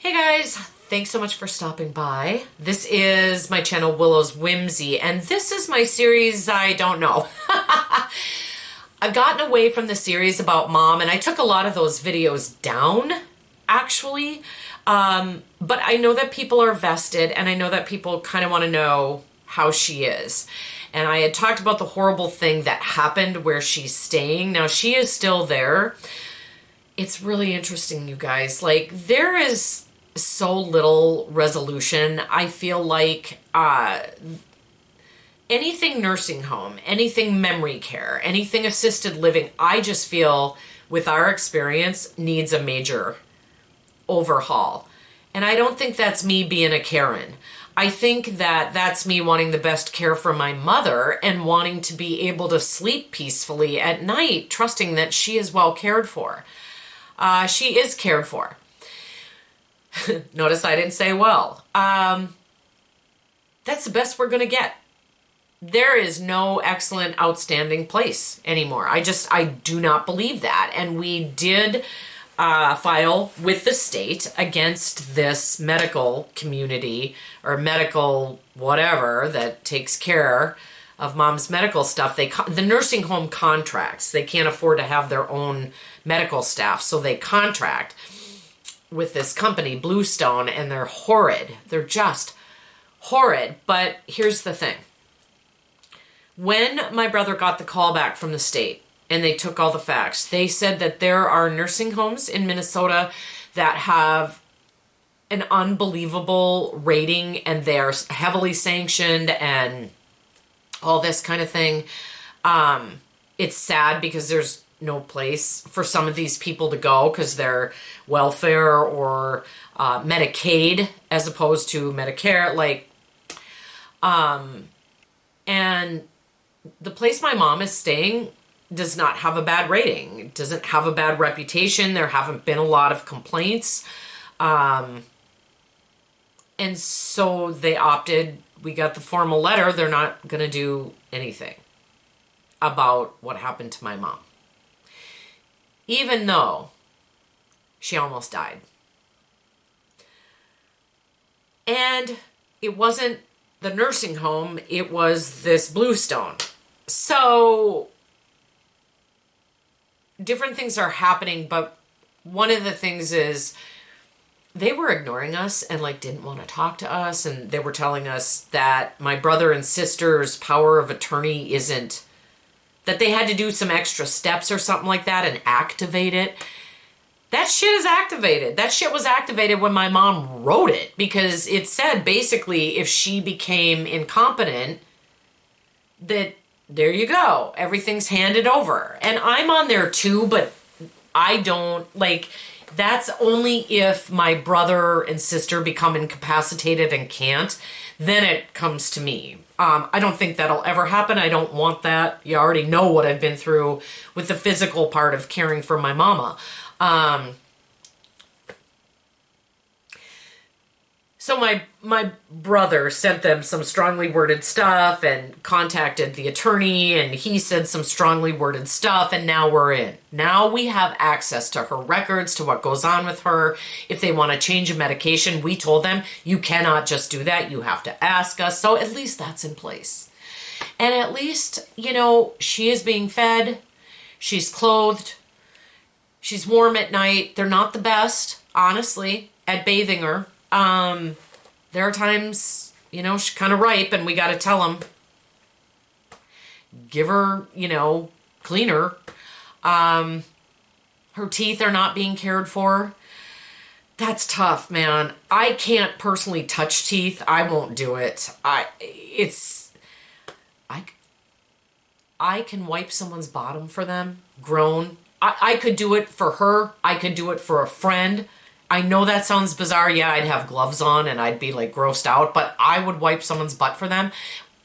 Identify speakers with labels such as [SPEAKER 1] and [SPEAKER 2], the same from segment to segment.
[SPEAKER 1] Hey guys, thanks so much for stopping by. This is my channel Willow's Whimsy, and this is my series I don't know. I've gotten away from the series about mom, and I took a lot of those videos down, actually. But I know that people are vested, and I know that people kind of want to know how she is. And I had talked about the horrible thing that happened where she's staying. Now, she is still there. It's really interesting, you guys. Like, there is so little resolution. I feel like anything nursing home, anything memory care, anything assisted living, I just feel with our experience needs a major overhaul. And I don't think that's me being a Karen. I think that that's me wanting the best care for my mother and wanting to be able to sleep peacefully at night, trusting that she is well cared for. She is cared for. Notice I didn't say well. That's the best we're going to get. There is no excellent, outstanding place anymore. I do not believe that. And we did file with the state against this medical community or medical whatever that takes care of mom's medical stuff. The nursing home contracts. They can't afford to have their own medical staff, so they contract with this company, Bluestone, and they're horrid. They're just horrid. But here's the thing. When my brother got the call back from the state and they took all the facts, they said that there are nursing homes in Minnesota that have an unbelievable rating and they're heavily sanctioned and all this kind of thing. It's sad because there's no place for some of these people to go because they're welfare or Medicaid as opposed to Medicare. And the place my mom is staying does not have a bad rating. It doesn't have a bad reputation. There haven't been a lot of complaints. And so they opted, we got the formal letter, they're not going to do anything about what happened to my mom. Even though she almost died. And it wasn't the nursing home, it was this Bluestone. So different things are happening, but one of the things is they were ignoring us and didn't want to talk to us, and they were telling us that my brother and sister's power of attorney isn't, that they had to do some extra steps or something like that and activate it. That shit is activated. That shit was activated when my mom wrote it because it said basically if she became incompetent, that there you go. Everything's handed over. And I'm on there too, but I don't that's only if my brother and sister become incapacitated and can't, then it comes to me. I don't think that'll ever happen. I don't want that. You already know what I've been through with the physical part of caring for my mama. So my brother sent them some strongly worded stuff and contacted the attorney, and he said some strongly worded stuff, and now we're in. Now we have access to her records, to what goes on with her. If they want to change a medication, we told them, you cannot just do that. You have to ask us. So at least that's in place. And at least, she is being fed. She's clothed. She's warm at night. They're not the best, honestly, at bathing her. There are times, she's kind of ripe and we got to tell them, give her, clean her. Her teeth are not being cared for. That's tough, man. I can't personally touch teeth. I won't do it. I can wipe someone's bottom for them, grown. I could do it for her. I could do it for a friend. I know that sounds bizarre. Yeah, I'd have gloves on and I'd be grossed out, but I would wipe someone's butt for them.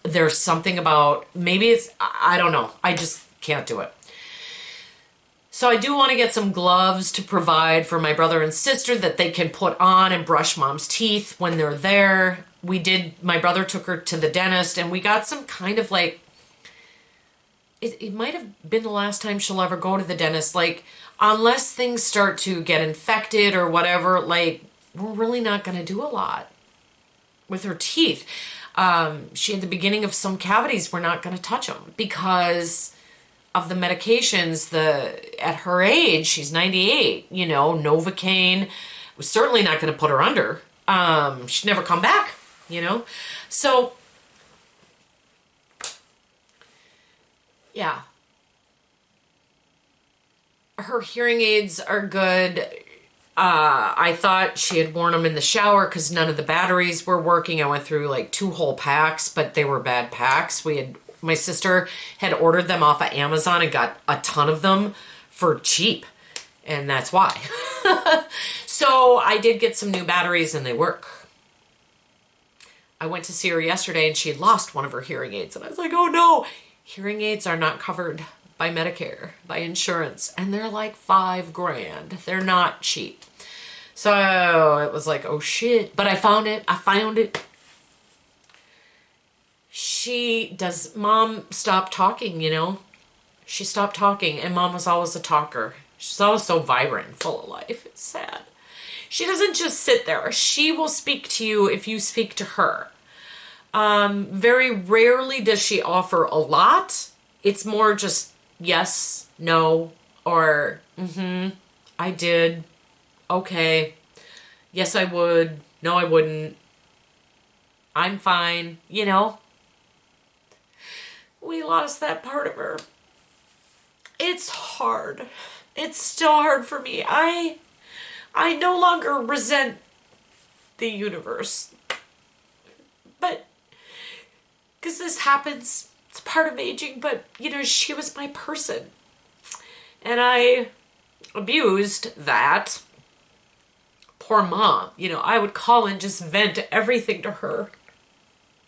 [SPEAKER 1] There's something about, maybe it's, I don't know. I just can't do it. So I do want to get some gloves to provide for my brother and sister that they can put on and brush mom's teeth when they're there. My brother took her to the dentist and we got some kind of it might have been the last time she'll ever go to the dentist. Unless things start to get infected or whatever, we're really not going to do a lot with her teeth. She had the beginning of some cavities. We're not going to touch them because of the medications. At her age, she's 98, Novocaine was certainly not going to put her under. She'd never come back, So, yeah. Her hearing aids are good. I thought she had worn them in the shower because none of the batteries were working. I went through like 2 whole packs, but they were bad packs. My sister had ordered them off of Amazon and got a ton of them for cheap. And that's why. So I did get some new batteries and they work. I went to see her yesterday and she had lost one of her hearing aids. And I was like, oh no, hearing aids are not covered by Medicare, by insurance. And they're like $5,000. They're not cheap. So it was like, oh shit. But I found it. Mom stopped talking, She stopped talking and Mom was always a talker. She's always so vibrant and full of life. It's sad. She doesn't just sit there. She will speak to you if you speak to her. Very rarely does she offer a lot. It's more just yes, no, or I did. Okay. Yes, I would. No, I wouldn't. I'm fine. We lost that part of her. It's hard. It's still hard for me. I no longer resent the universe. But, because this happens, it's part of aging, but, she was my person. And I abused that. Poor Mom. I would call and just vent everything to her.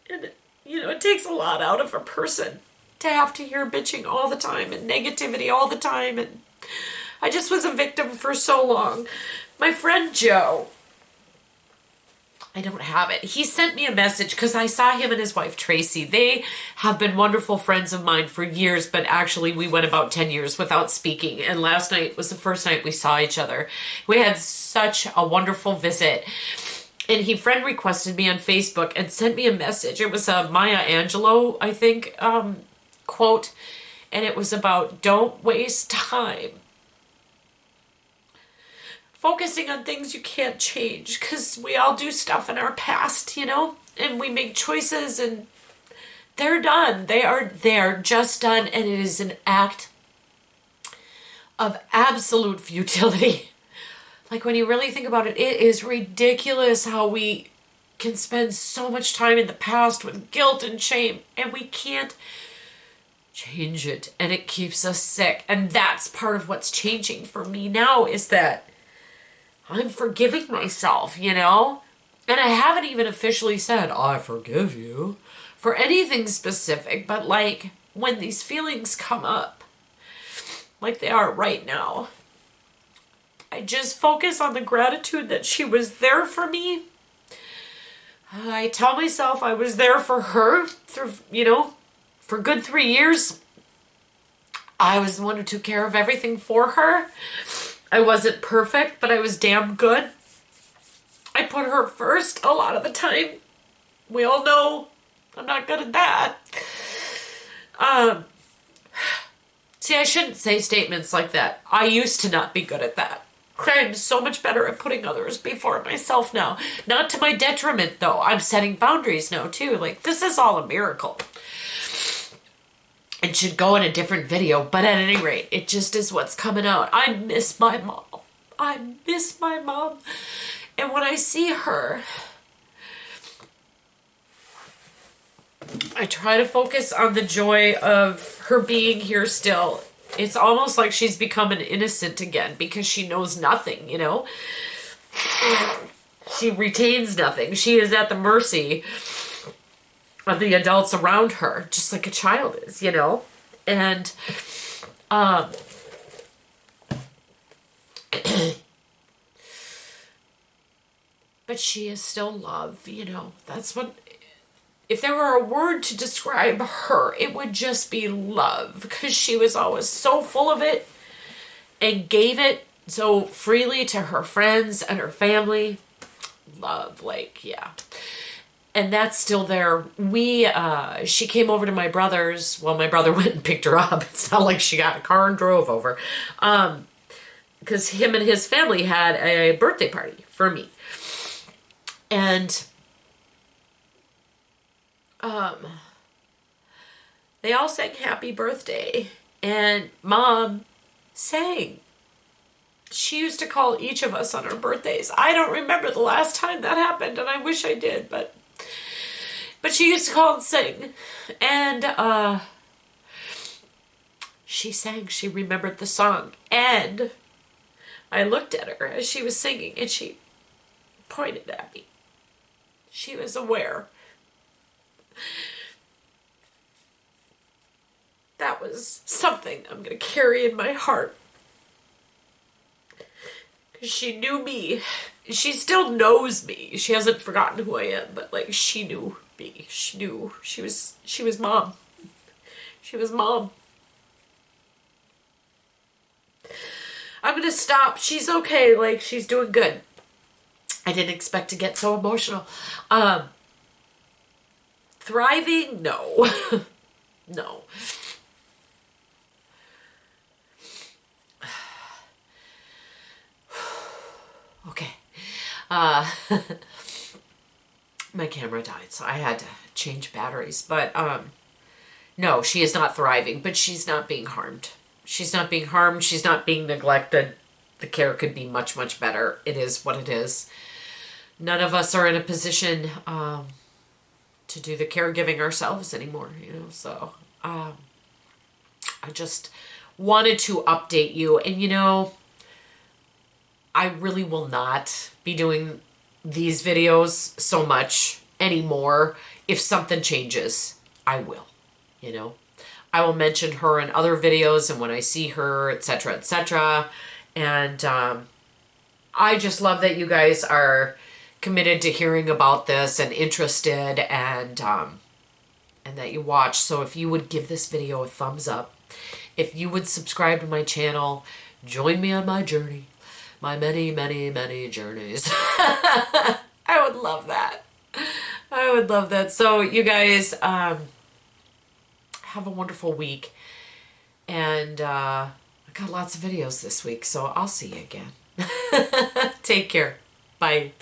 [SPEAKER 1] And, it takes a lot out of a person to have to hear bitching all the time and negativity all the time. And I just was a victim for so long. My friend Joe, I don't have it. He sent me a message because I saw him and his wife Tracy. They have been wonderful friends of mine for years, but actually we went about 10 years without speaking. And last night was the first night we saw each other. We had such a wonderful visit. And he friend requested me on Facebook and sent me a message. It was a Maya Angelou, I think, quote. And it was about don't waste time focusing on things you can't change, because we all do stuff in our past, and we make choices and they're done. They are just done, and it is an act of absolute futility. Like when you really think about it, it is ridiculous how we can spend so much time in the past with guilt and shame, and we can't change it, and it keeps us sick. And that's part of what's changing for me now, is that I'm forgiving myself, And I haven't even officially said, I forgive you, for anything specific. But like when these feelings come up, like they are right now, I just focus on the gratitude that she was there for me. I tell myself I was there for her through, for a good 3 years. I was the one who took care of everything for her. I wasn't perfect, but I was damn good. I put her first a lot of the time. We all know I'm not good at that. See, I shouldn't say statements like that. I used to not be good at that. I'm so much better at putting others before myself now. Not to my detriment, though. I'm setting boundaries now, too. Like, this is all a miracle. It should go in a different video, but at any rate, it just is what's coming out. I miss my mom. I miss my mom. And when I see her, I try to focus on the joy of her being here still. It's almost like she's become an innocent again because she knows nothing, And she retains nothing. She is at the mercy of the adults around her, just like a child is, And, but she is still love, That's what, if there were a word to describe her, it would just be love, because she was always so full of it and gave it so freely to her friends and her family. love, like, yeah. And that's still there. She came over to my brother's. Well, my brother went and picked her up. It's not like she got a car and drove over. Because him and his family had a birthday party for me. And they all sang happy birthday. And Mom sang. She used to call each of us on our birthdays. I don't remember the last time that happened, and I wish I did, but she used to call and sing. And she sang. She remembered the song. And I looked at her as she was singing, and she pointed at me. She was aware. That was something I'm going to carry in my heart. She knew me. She still knows me. She hasn't forgotten who I am, but like, she knew me. She knew. She was Mom. She was Mom. I'm gonna stop. She's okay. Like, she's doing good. I didn't expect to get so emotional. Thriving? No. No. Okay. My camera died, so I had to change batteries. But no, she is not thriving, but she's not being harmed. She's not being harmed. She's not being neglected. The care could be much, much better. It is what it is. None of us are in a position to do the caregiving ourselves anymore, you know. So I just wanted to update you. And, you know, I really will not be doing these videos so much anymore. If something changes, I will, you know. I will mention her in other videos and when I see her, etc., etc. And I just love that you guys are committed to hearing about this and interested, and that you watch. So if you would give this video a thumbs up, if you would subscribe to my channel, join me on my journey. My many, many, many journeys. I would love that. I would love that. So you guys, have a wonderful week. And I got lots of videos this week, so I'll see you again. Take care. Bye.